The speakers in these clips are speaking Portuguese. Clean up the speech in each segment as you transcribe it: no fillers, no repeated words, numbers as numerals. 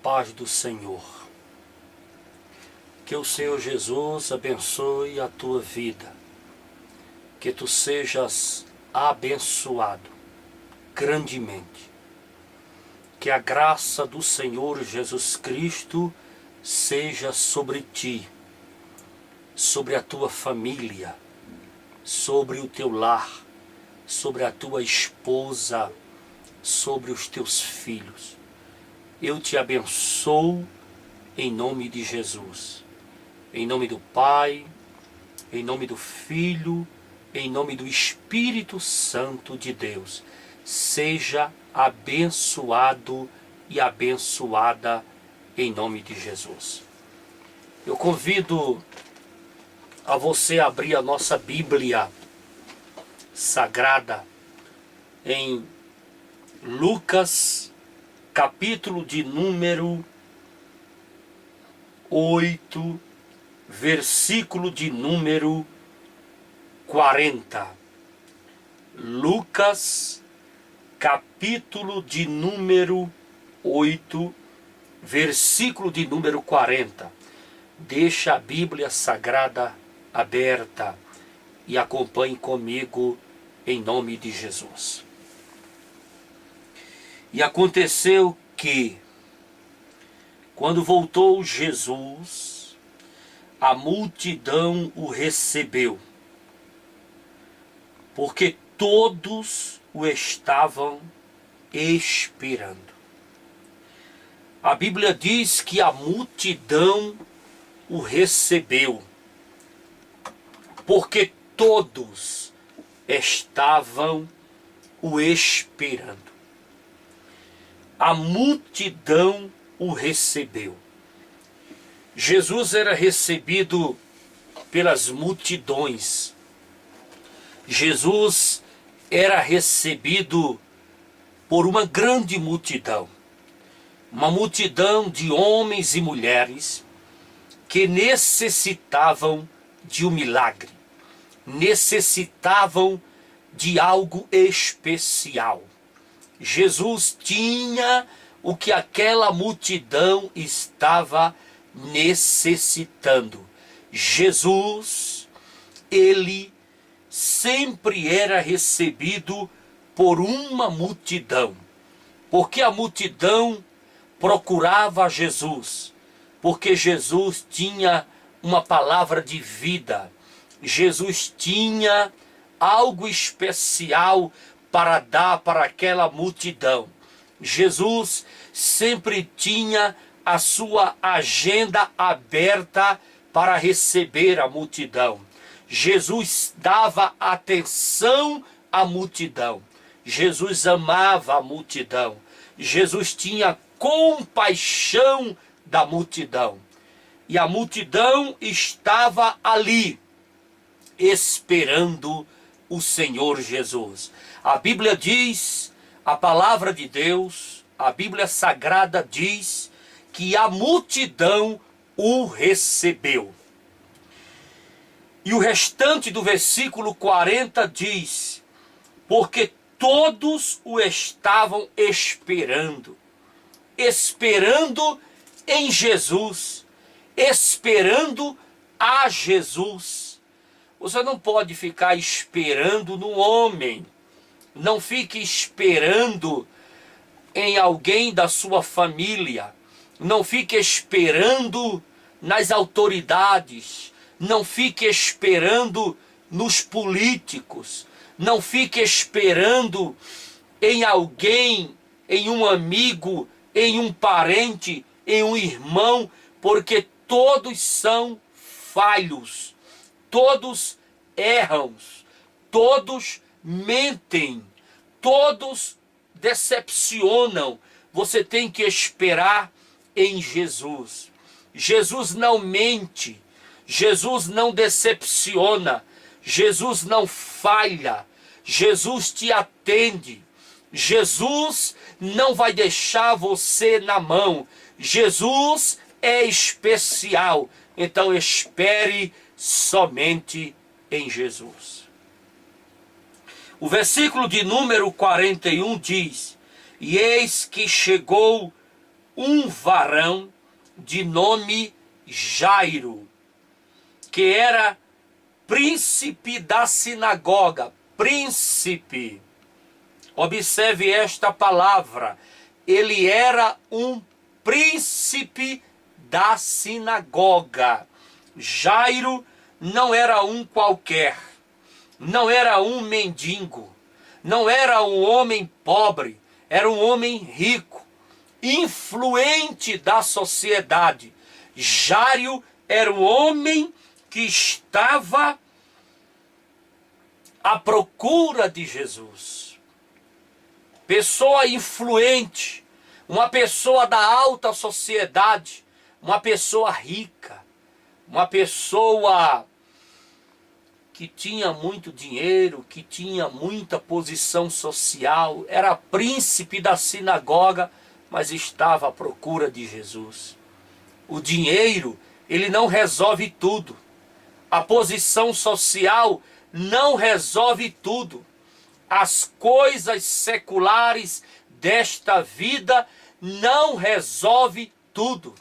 paz do Senhor. Que o Senhor Jesus abençoe a tua vida. Que tu sejas abençoado grandemente. Que a graça do Senhor Jesus Cristo seja sobre ti, sobre a tua família, sobre o teu lar, sobre a tua esposa, sobre os teus filhos. Eu te abençoo em nome de Jesus. Em nome do Pai, em nome do Filho, em nome do Espírito Santo de Deus. Seja abençoado e abençoada em nome de Jesus. Eu convido a você abrir a nossa Bíblia Sagrada em Lucas, capítulo de número 8, versículo de número 40. Lucas, capítulo de número 8, versículo de número 40. Deixa a Bíblia Sagrada aberta e acompanhe comigo em nome de Jesus. E aconteceu que, quando voltou Jesus, a multidão o recebeu, porque todos o estavam esperando. A Bíblia diz que a multidão o recebeu, porque todos estavam o esperando. A multidão o recebeu. Jesus era recebido pelas multidões. Jesus era recebido por uma grande multidão. Uma multidão de homens e mulheres que necessitavam de um milagre. Necessitavam de algo especial. Jesus tinha o que aquela multidão estava necessitando. Jesus, ele sempre era recebido por uma multidão, porque a multidão procurava Jesus, porque Jesus tinha uma palavra de vida, Jesus tinha algo especial para dar para aquela multidão. Jesus sempre tinha a sua agenda aberta para receber a multidão. Jesus dava atenção à multidão. Jesus amava a multidão. Jesus tinha compaixão da multidão. E a multidão estava ali, esperando o Senhor Jesus. A Bíblia diz, a palavra de Deus, a Bíblia Sagrada diz que a multidão o recebeu. E o restante do versículo 40 diz, porque todos o estavam esperando. Esperando em Jesus, esperando a Jesus. Você não pode ficar esperando no homem. Não fique esperando em alguém da sua família. Não fique esperando nas autoridades. Não fique esperando nos políticos. Não fique esperando em alguém, em um amigo, em um parente, em um irmão, porque todos são falhos. Todos erram. Todos mentem, todos decepcionam. Você tem que esperar em Jesus. Jesus não mente, Jesus não decepciona, Jesus não falha, Jesus te atende, Jesus não vai deixar você na mão, Jesus é especial. Então espere somente em Jesus. O versículo de número 41 diz: E eis que chegou um varão de nome Jairo, que era príncipe da sinagoga. Príncipe. Observe esta palavra. Ele era um príncipe da sinagoga. Jairo não era um qualquer. Não era um mendigo. Não era um homem pobre. Era um homem rico, influente da sociedade. Jairo era um homem que estava à procura de Jesus. Pessoa influente, uma pessoa da alta sociedade, uma pessoa rica, uma pessoa que tinha muito dinheiro, que tinha muita posição social, era príncipe da sinagoga, mas estava à procura de Jesus. O dinheiro, ele não resolve tudo. A posição social não resolve tudo. As coisas seculares desta vida não resolve tudo.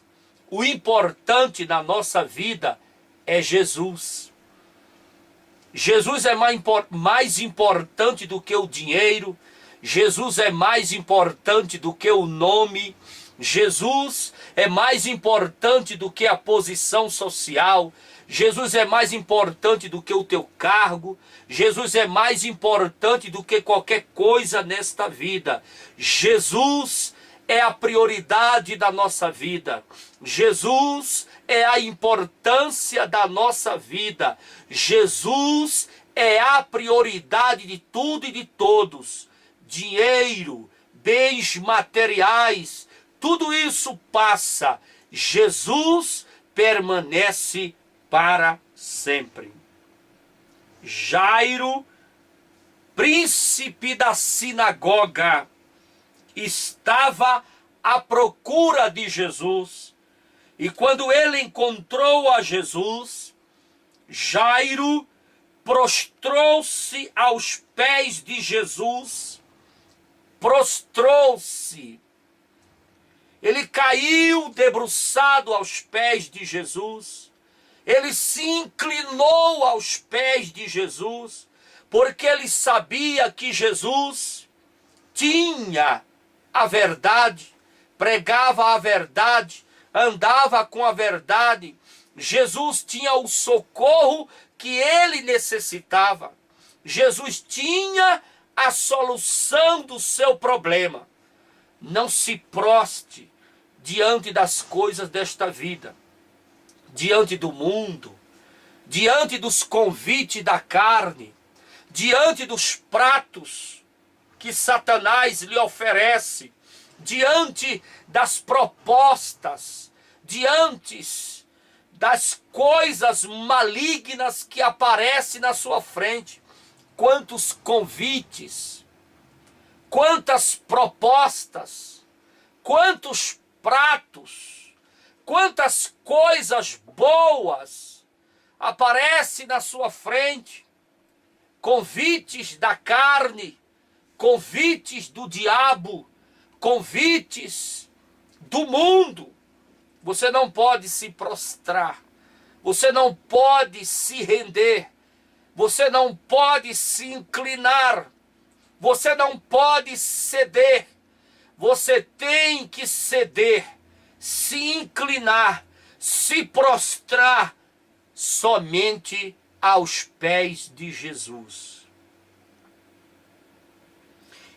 O importante na nossa vida é Jesus. Jesus é mais importante do que o dinheiro. Jesus é mais importante do que o nome. Jesus é mais importante do que a posição social. Jesus é mais importante do que o teu cargo. Jesus é mais importante do que qualquer coisa nesta vida. Jesus é a prioridade da nossa vida. Jesus é a importância da nossa vida. Jesus é a prioridade de tudo e de todos. Dinheiro, bens materiais, tudo isso passa. Jesus permanece para sempre. Jairo, príncipe da sinagoga, estava à procura de Jesus. E quando ele encontrou a Jesus, Jairo prostrou-se aos pés de Jesus. Prostrou-se. Ele caiu debruçado aos pés de Jesus. Ele se inclinou aos pés de Jesus, porque ele sabia que Jesus tinha a verdade, pregava a verdade, andava com a verdade. Jesus tinha o socorro que ele necessitava. Jesus tinha a solução do seu problema. Não se proste diante das coisas desta vida, diante do mundo, diante dos convites da carne, diante dos pratos que Satanás lhe oferece, diante das propostas, diante das coisas malignas que aparecem na sua frente. Quantos convites, quantas propostas, quantos pratos, quantas coisas boas aparecem na sua frente. Convites da carne, convites do diabo, convites do mundo. Você não pode se prostrar, você não pode se render, você não pode se inclinar, você não pode ceder. Você tem que ceder, se inclinar, se prostrar somente aos pés de Jesus.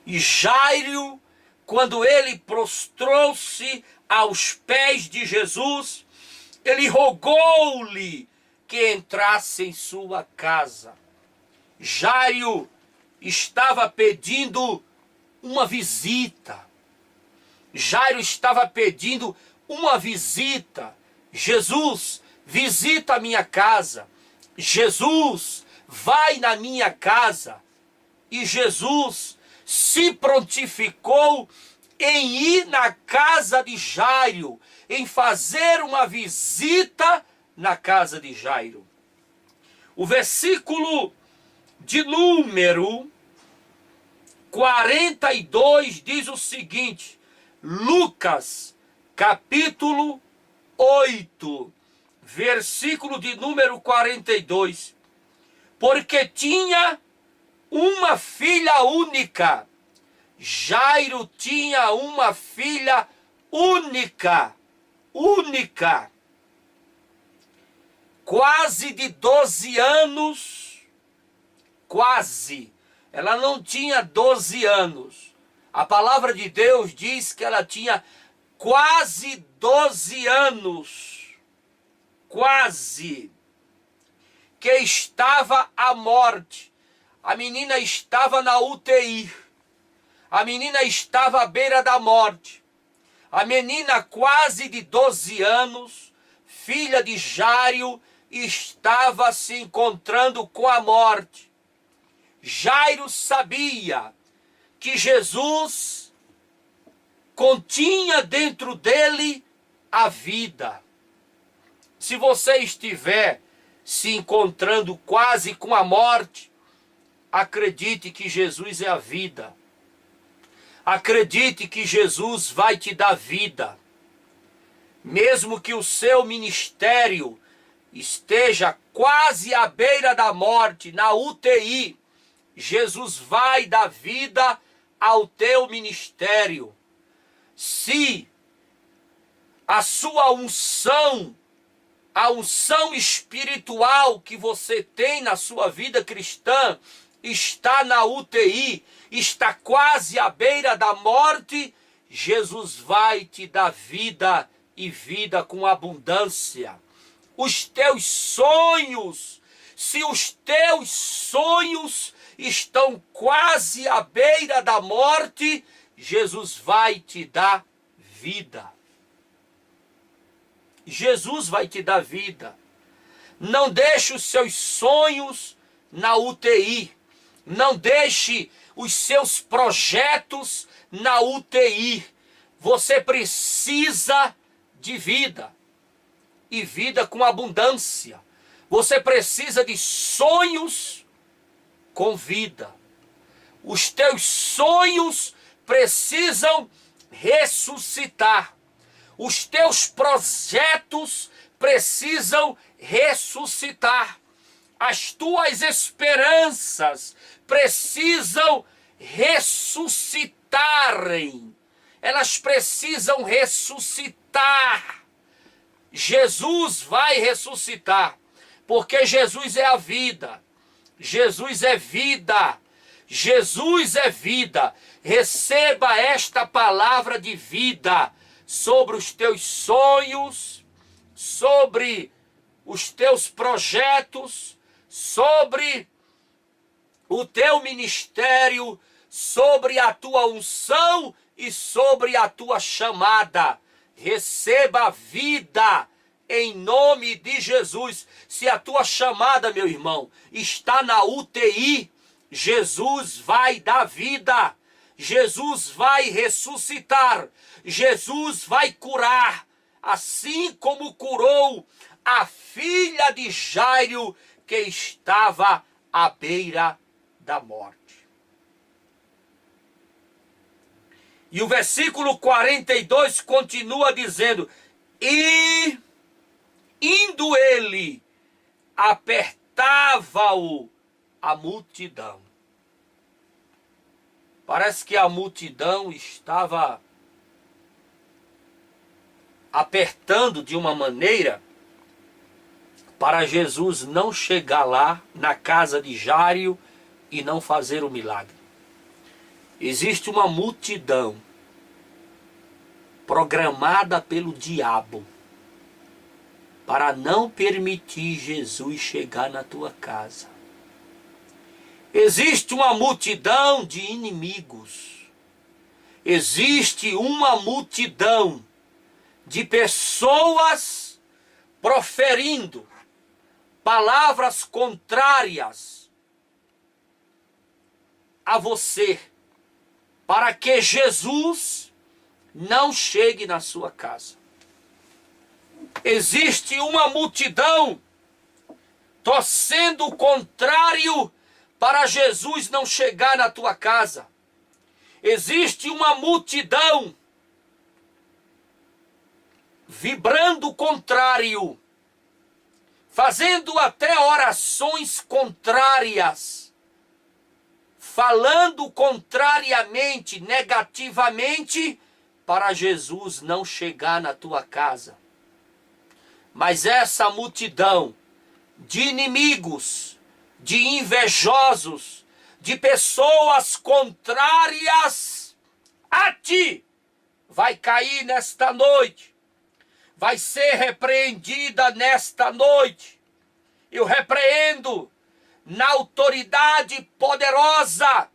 E Jairo, quando ele prostrou-se aos pés de Jesus, ele rogou-lhe que entrasse em sua casa. Jairo estava pedindo uma visita. Jairo estava pedindo uma visita. Jesus, visita a minha casa. Jesus, vai na minha casa. E Jesus se prontificou em ir na casa de Jairo, em fazer uma visita na casa de Jairo. O versículo de número 42 diz o seguinte: Lucas capítulo 8, versículo de número 42. Porque tinha uma filha única. Jairo tinha uma filha única. Quase de 12 anos. Quase. Ela não tinha 12 anos. A palavra de Deus diz que ela tinha quase 12 anos. Quase. Que estava à morte. A menina estava na UTI. A menina estava à beira da morte. A menina quase de 12 anos, filha de Jairo, estava se encontrando com a morte. Jairo sabia que Jesus continha dentro dele a vida. Se você estiver se encontrando quase com a morte, acredite que Jesus é a vida. Acredite que Jesus vai te dar vida. Mesmo que o seu ministério esteja quase à beira da morte, na UTI, Jesus vai dar vida ao teu ministério. Se a sua unção, a unção espiritual que você tem na sua vida cristã, está na UTI, está quase à beira da morte, Jesus vai te dar vida e vida com abundância. Os teus sonhos, se os teus sonhos estão quase à beira da morte, Jesus vai te dar vida. Jesus vai te dar vida. Não deixe os seus sonhos na UTI. Não deixe os seus projetos na UTI. Você precisa de vida. E vida com abundância. Você precisa de sonhos com vida. Os teus sonhos precisam ressuscitar. Os teus projetos precisam ressuscitar. As tuas esperanças precisam ressuscitarem. Elas precisam ressuscitar. Jesus vai ressuscitar, porque Jesus é a vida. Jesus é vida. Jesus é vida. Receba esta palavra de vida sobre os teus sonhos, sobre os teus projetos, sobre o teu ministério, sobre a tua unção e sobre a tua chamada. Receba vida em nome de Jesus. Se a tua chamada, meu irmão, está na UTI, Jesus vai dar vida. Jesus vai ressuscitar. Jesus vai curar, assim como curou a filha de Jairo, que estava à beira da morte. E o versículo 42 continua dizendo: e indo ele, apertava-o a multidão. Parece que a multidão estava apertando de uma maneira para Jesus não chegar lá na casa de Jairo e não fazer o milagre. Existe uma multidão programada pelo diabo para não permitir Jesus chegar na tua casa. Existe uma multidão de inimigos. Existe uma multidão de pessoas proferindo palavras contrárias a você, para que Jesus não chegue na sua casa. Existe uma multidão torcendo o contrário para Jesus não chegar na tua casa. Existe uma multidão vibrando o contrário, fazendo até orações contrárias, falando contrariamente, negativamente, para Jesus não chegar na tua casa. Mas essa multidão de inimigos, de invejosos, de pessoas contrárias a ti, vai cair nesta noite, vai ser repreendida nesta noite. Eu repreendo na autoridade poderosa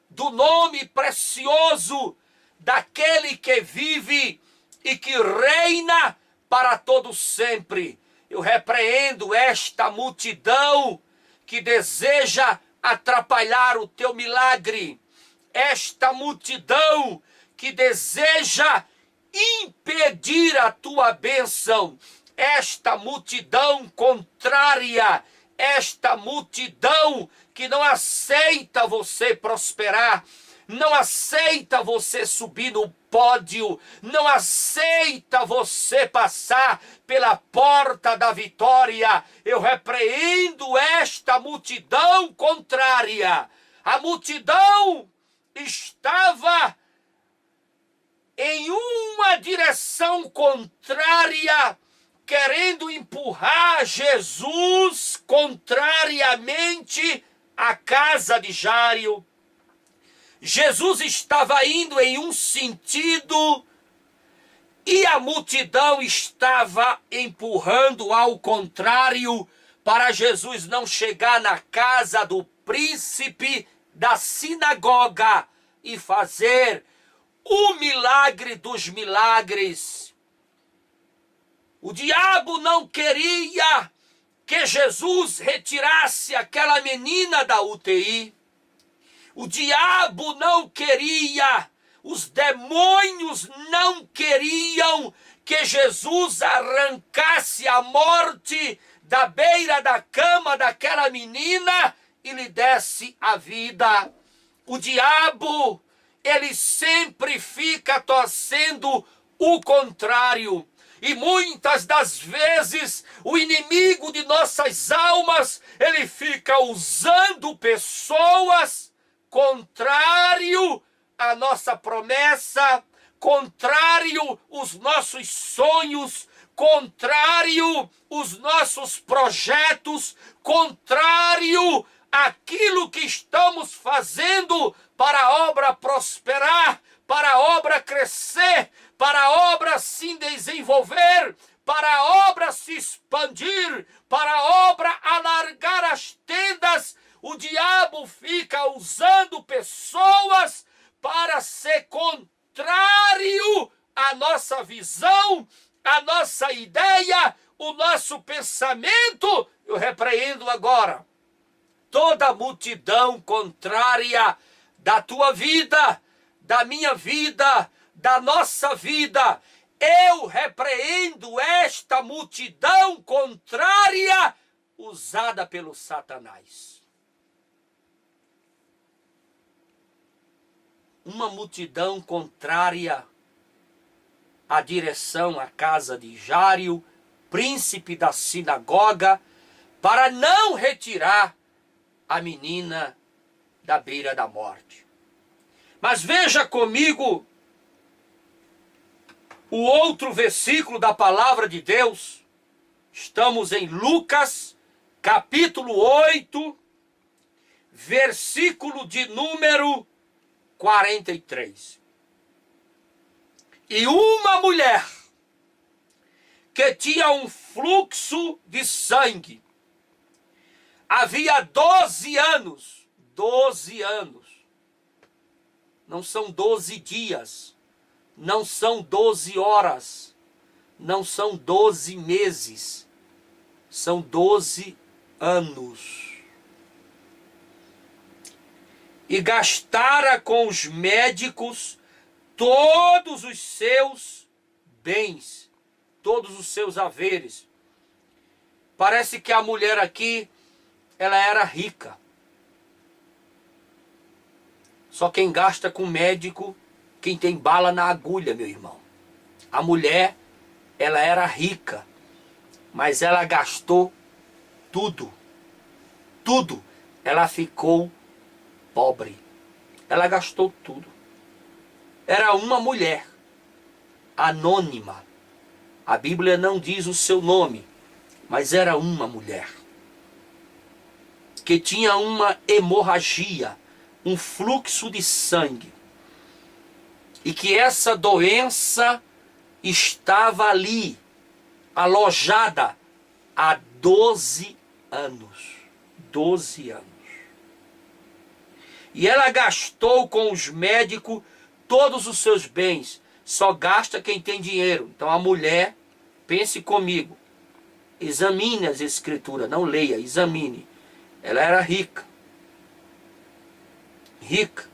do nome precioso daquele que vive e que reina para todo sempre. Eu repreendo esta multidão que deseja atrapalhar o teu milagre, esta multidão que deseja impedir a tua bênção, esta multidão contrária, esta multidão que não aceita você prosperar, não aceita você subir no pódio, não aceita você passar pela porta da vitória. Eu repreendo esta multidão contrária. A multidão estava em uma direção contrária, querendo empurrar Jesus contrariamente à casa de Jairo. Jesus estava indo em um sentido e a multidão estava empurrando ao contrário para Jesus não chegar na casa do príncipe da sinagoga e fazer o milagre dos milagres. O diabo não queria que Jesus retirasse aquela menina da UTI. O diabo não queria, os demônios não queriam que Jesus arrancasse a morte da beira da cama daquela menina e lhe desse a vida. O diabo, ele sempre fica torcendo o contrário. E muitas das vezes o inimigo de nossas almas, ele fica usando pessoas contrário à nossa promessa, contrário os nossos sonhos, contrário os nossos projetos, contrário aquilo que estamos fazendo para a obra prosperar, para a obra crescer, para a obra se desenvolver, para a obra se expandir, para a obra alargar as tendas. O diabo fica usando pessoas para ser contrário à nossa visão, à nossa ideia, o nosso pensamento. Eu repreendo agora toda a multidão contrária da tua vida, da minha vida, da nossa vida. Eu repreendo esta multidão contrária usada pelo Satanás. Uma multidão contrária à direção à casa de Jairo, príncipe da sinagoga, para não retirar a menina da beira da morte. Mas veja comigo o outro versículo da palavra de Deus. Estamos em Lucas, capítulo 8, versículo de número 43. E uma mulher que tinha um fluxo de sangue, havia 12 anos, 12 anos, não são 12 dias, não são 12 horas, não são 12 meses, são 12 anos. E gastara com os médicos todos os seus bens, todos os seus haveres. Parece que a mulher aqui, ela era rica. Só quem gasta com médico, quem tem bala na agulha, meu irmão. A mulher ela era rica, mas ela gastou tudo. Tudo. Ela ficou pobre. Ela gastou tudo. Era uma mulher anônima. A Bíblia não diz o seu nome, mas era uma mulher que tinha uma hemorragia, um fluxo de sangue. E que essa doença estava ali, alojada há 12 anos. 12 anos. E ela gastou com os médicos todos os seus bens. Só gasta quem tem dinheiro. Então a mulher, pense comigo, examine as escrituras, não leia, examine. Ela era rica. Rica.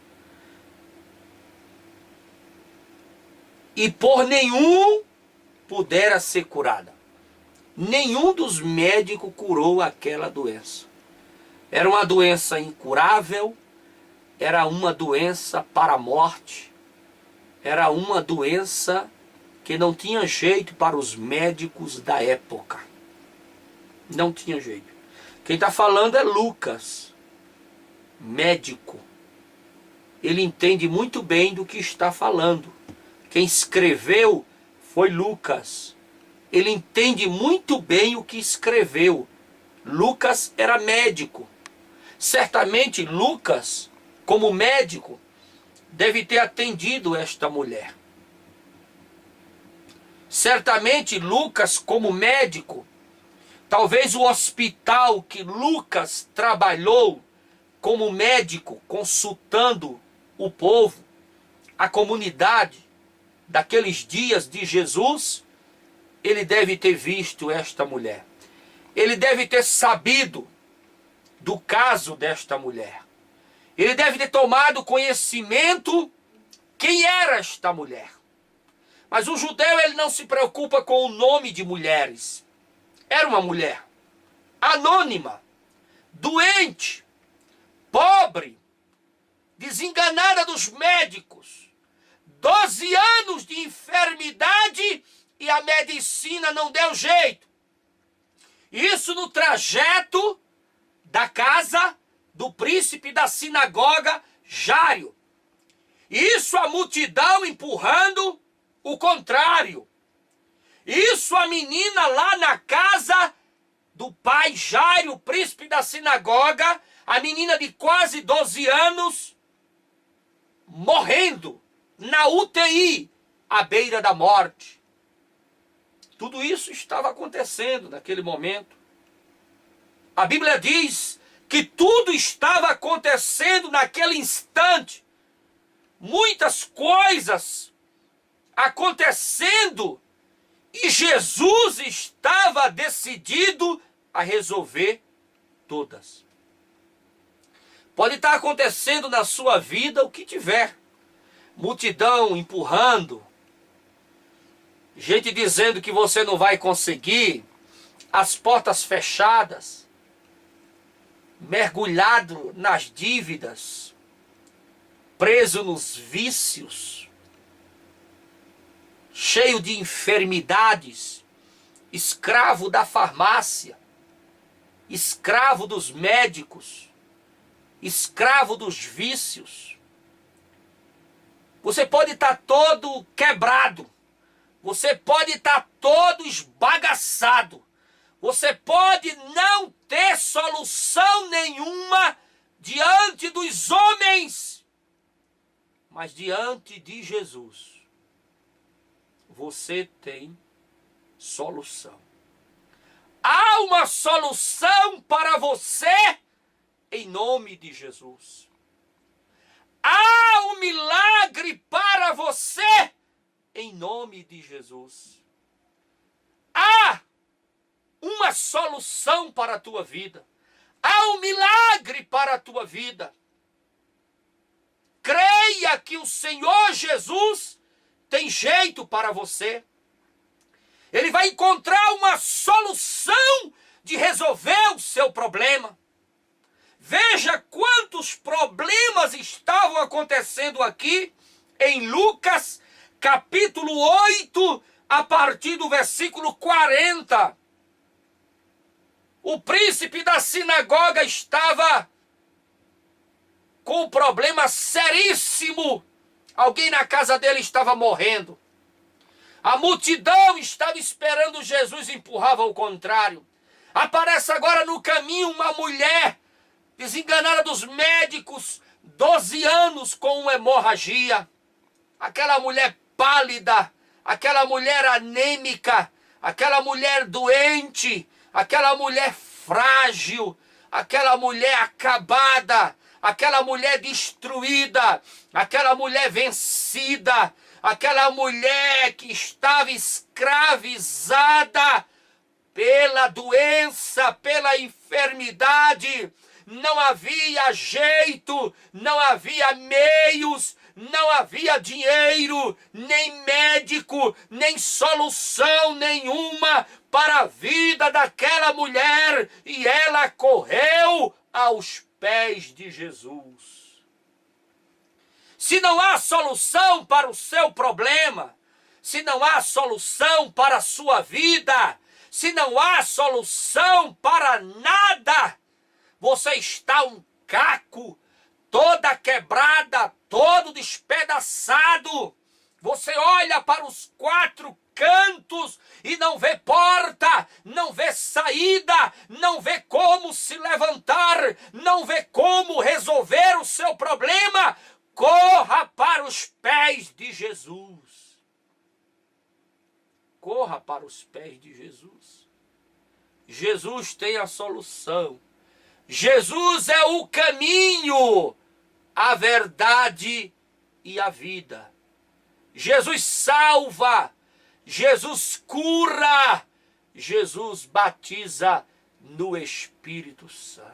E por nenhum pudera ser curada. Nenhum dos médicos curou aquela doença. Era uma doença incurável, era uma doença para a morte, era uma doença que não tinha jeito para os médicos da época. Não tinha jeito. Quem está falando é Lucas, médico. Ele entende muito bem do que está falando. Quem escreveu foi Lucas. Ele entende muito bem o que escreveu. Lucas era médico. Certamente Lucas, como médico, deve ter atendido esta mulher. Certamente Lucas, como médico, talvez o hospital que Lucas trabalhou como médico, consultando o povo, a comunidade daqueles dias de Jesus, ele deve ter visto esta mulher. Ele deve ter sabido do caso desta mulher. Ele deve ter tomado conhecimento quem era esta mulher. Mas o judeu, ele não se preocupa com o nome de mulheres. Era uma mulher anônima, doente, pobre, desenganada dos médicos, 12 anos de enfermidade e a medicina não deu jeito. Isso no trajeto da casa do príncipe da sinagoga Jairo. Isso a multidão empurrando o contrário. Isso a menina lá na casa do pai Jairo, príncipe da sinagoga, a menina de quase 12 anos, morrendo na UTI, à beira da morte. Tudo isso estava acontecendo naquele momento. A Bíblia diz que tudo estava acontecendo naquele instante. Muitas coisas acontecendo e Jesus estava decidido a resolver todas. Pode estar acontecendo na sua vida o que tiver. Multidão empurrando, gente dizendo que você não vai conseguir, as portas fechadas, mergulhado nas dívidas, preso nos vícios, cheio de enfermidades, escravo da farmácia, escravo dos médicos, escravo dos vícios. Você pode estar todo quebrado, você pode estar todo esbagaçado, você pode não ter solução nenhuma diante dos homens, mas diante de Jesus, você tem solução. Há uma solução para você em nome de Jesus. Há um milagre para você em nome de Jesus. Há uma solução para a tua vida. Há um milagre para a tua vida. Creia que o Senhor Jesus tem jeito para você. Ele vai encontrar uma solução de resolver o seu problema. Veja quantos problemas estavam acontecendo aqui em Lucas, capítulo 8, a partir do versículo 40, o príncipe da sinagoga estava com um problema seríssimo. Alguém na casa dele estava morrendo. A multidão estava esperando Jesus, empurrava ao contrário. Aparece agora no caminho uma mulher desenganada dos médicos, 12 anos com uma hemorragia. Aquela mulher pálida, aquela mulher anêmica, aquela mulher doente, aquela mulher frágil, aquela mulher acabada, aquela mulher destruída, aquela mulher vencida, aquela mulher que estava escravizada pela doença, pela enfermidade. Não havia jeito, não havia meios, não havia dinheiro, nem médico, nem solução nenhuma para a vida daquela mulher. E ela correu aos pés de Jesus. Se não há solução para o seu problema, se não há solução para a sua vida, se não há solução para nada, você está um caco, toda quebrada, todo despedaçado. Você olha para os 4 cantos e não vê porta, não vê saída, não vê como se levantar, não vê como resolver o seu problema. Corra para os pés de Jesus. Corra para os pés de Jesus. Jesus tem a solução. Jesus é o caminho, a verdade e a vida. Jesus salva, Jesus cura, Jesus batiza no Espírito Santo.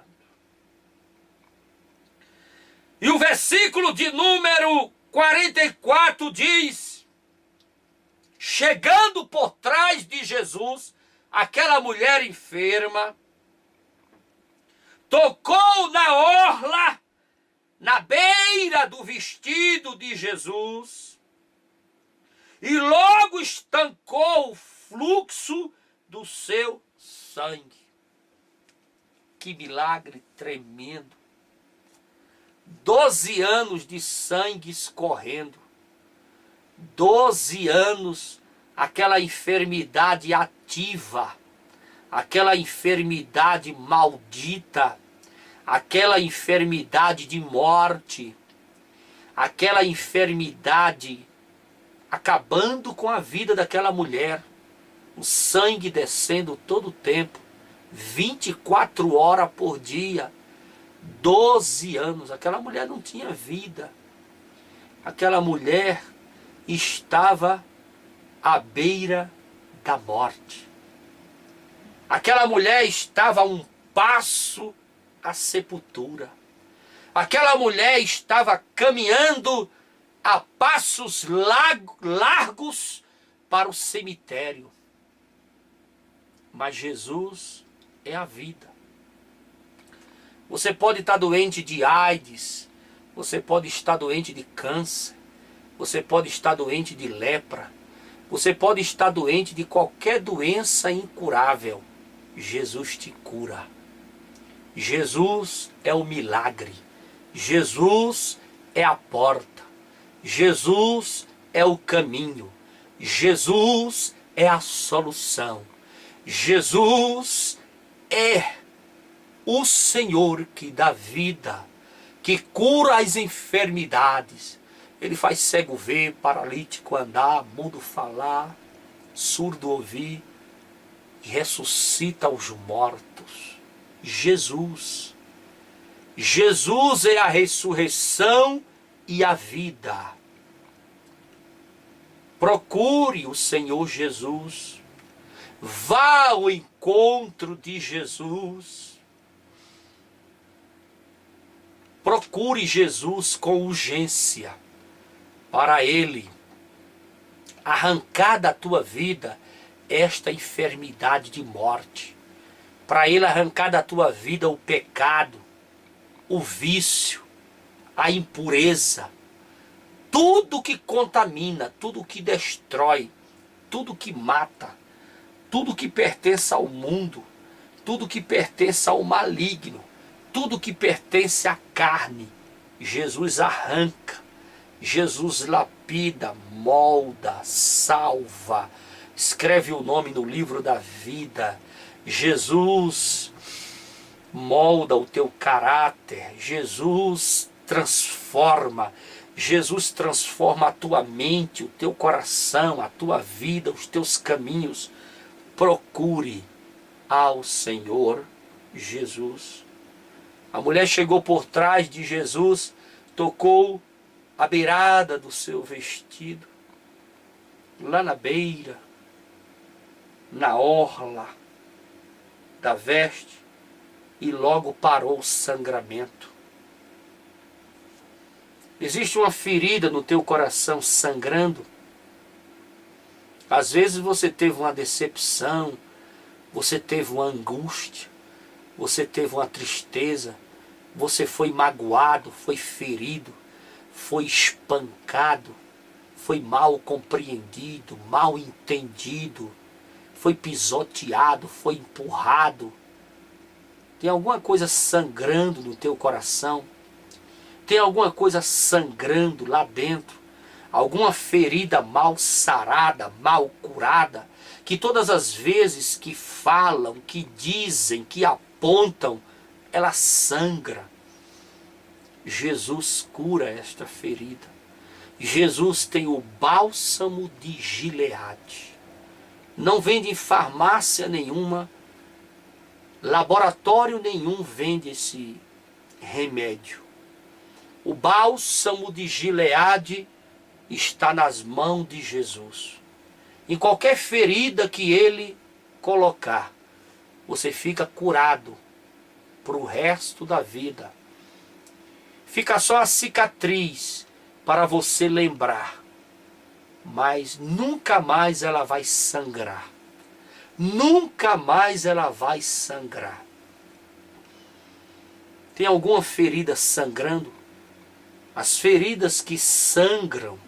E o versículo de número 44 diz: chegando por trás de Jesus, aquela mulher enferma tocou na orla, na beira do vestido de Jesus, e logo estancou o fluxo do seu sangue. Que milagre tremendo! 12 anos de sangue escorrendo, 12 anos, aquela enfermidade ativa, aquela enfermidade maldita, aquela enfermidade de morte, aquela enfermidade acabando com a vida daquela mulher, o sangue descendo todo o tempo, 24 horas por dia, 12 anos, aquela mulher não tinha vida, aquela mulher estava à beira da morte, aquela mulher estava a um passo à sepultura, aquela mulher estava caminhando a passos largos para o cemitério, mas Jesus é a vida. Você pode estar doente de AIDS, você pode estar doente de câncer, você pode estar doente de lepra, você pode estar doente de qualquer doença incurável. Jesus te cura. Jesus é o milagre. Jesus é a porta. Jesus é o caminho. Jesus é a solução. Jesus é o Senhor que dá vida, que cura as enfermidades. Ele faz cego ver, paralítico andar, mudo falar, surdo ouvir, e ressuscita os mortos. Jesus. Jesus é a ressurreição e a vida. Procure o Senhor Jesus. Vá ao encontro de Jesus. Procure Jesus com urgência, para Ele arrancar da tua vida esta enfermidade de morte, para Ele arrancar da tua vida o pecado, o vício, a impureza, tudo que contamina, tudo que destrói tudo que mata, tudo que pertence ao mundo, tudo que pertence ao maligno, tudo que pertence à carne, Jesus arranca, Jesus lapida, molda, salva, escreve o nome no livro da vida. Jesus molda o teu caráter, Jesus transforma, Jesus transforma a tua mente, o teu coração, a tua vida, os teus caminhos. Procure ao Senhor Jesus. A mulher chegou por trás de Jesus, tocou a beirada do seu vestido, lá na beira, na orla da veste, e logo parou o sangramento. Existe uma ferida no teu coração sangrando. Às vezes você teve uma decepção, você teve uma angústia, você teve uma tristeza, você foi magoado, foi ferido, foi espancado, foi mal compreendido, mal entendido, foi pisoteado, foi empurrado. Tem alguma coisa sangrando no teu coração? Tem alguma coisa sangrando lá dentro? Alguma ferida mal sarada, mal curada, que todas as vezes que falam, que dizem, que apontam, ela sangra. Jesus cura esta ferida. Jesus tem o bálsamo de Gileade. Não vende em farmácia nenhuma, laboratório nenhum vende esse remédio. O bálsamo de Gileade está nas mãos de Jesus. Em qualquer ferida que ele colocar, você fica curado para o resto da vida. Fica só a cicatriz para você lembrar, mas nunca mais ela vai sangrar. Nunca mais ela vai sangrar. Tem alguma ferida sangrando? As feridas que sangram,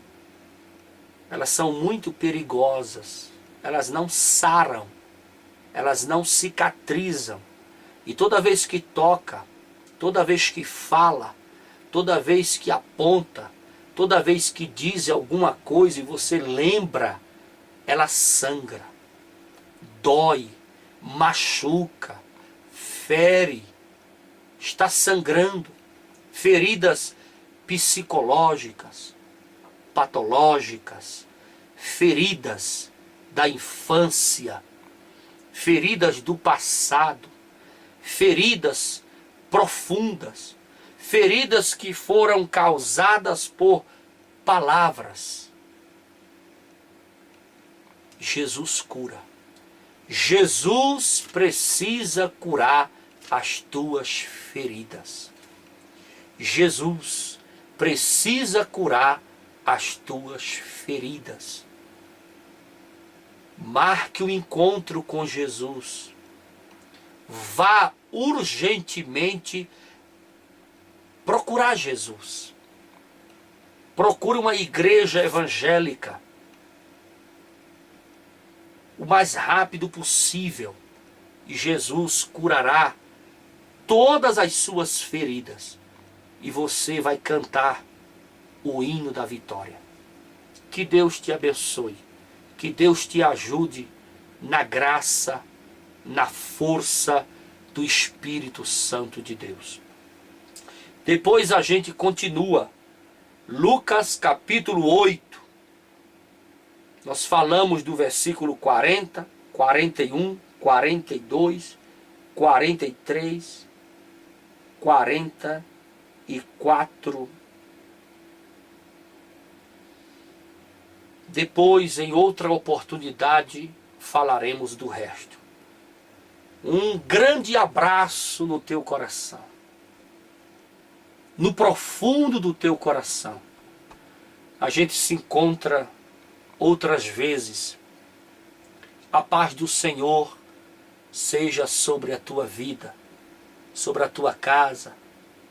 elas são muito perigosas. Elas não saram, elas não cicatrizam. E toda vez que toca, toda vez que fala, toda vez que aponta, toda vez que diz alguma coisa e você lembra, ela sangra, dói, machuca, fere, está sangrando. Feridas psicológicas, patológicas, feridas da infância, feridas do passado, feridas profundas, feridas que foram causadas por palavras. Jesus cura. Jesus precisa curar as tuas feridas. Jesus precisa curar as tuas feridas. Marque o encontro com Jesus. Vá urgentemente procurar Jesus. Procure uma igreja evangélica o mais rápido possível e Jesus curará todas as suas feridas e você vai cantar o hino da vitória. Que Deus te abençoe, que Deus te ajude na graça, na força do Espírito Santo de Deus. Depois a gente continua. Lucas capítulo 8. Nós falamos do versículo 40, 41, 42, 43, 44. Depois, em outra oportunidade, falaremos do resto. Um grande abraço no teu coração. No profundo do teu coração. A gente se encontra outras vezes. A paz do Senhor seja sobre a tua vida, sobre a tua casa,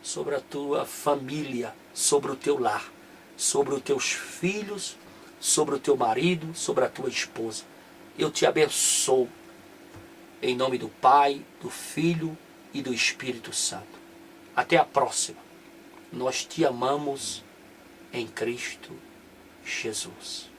sobre a tua família, sobre o teu lar, sobre os teus filhos, sobre o teu marido, sobre a tua esposa. Eu te abençoo. Em nome do Pai, do Filho e do Espírito Santo. Até a próxima. Nós te amamos em Cristo Jesus.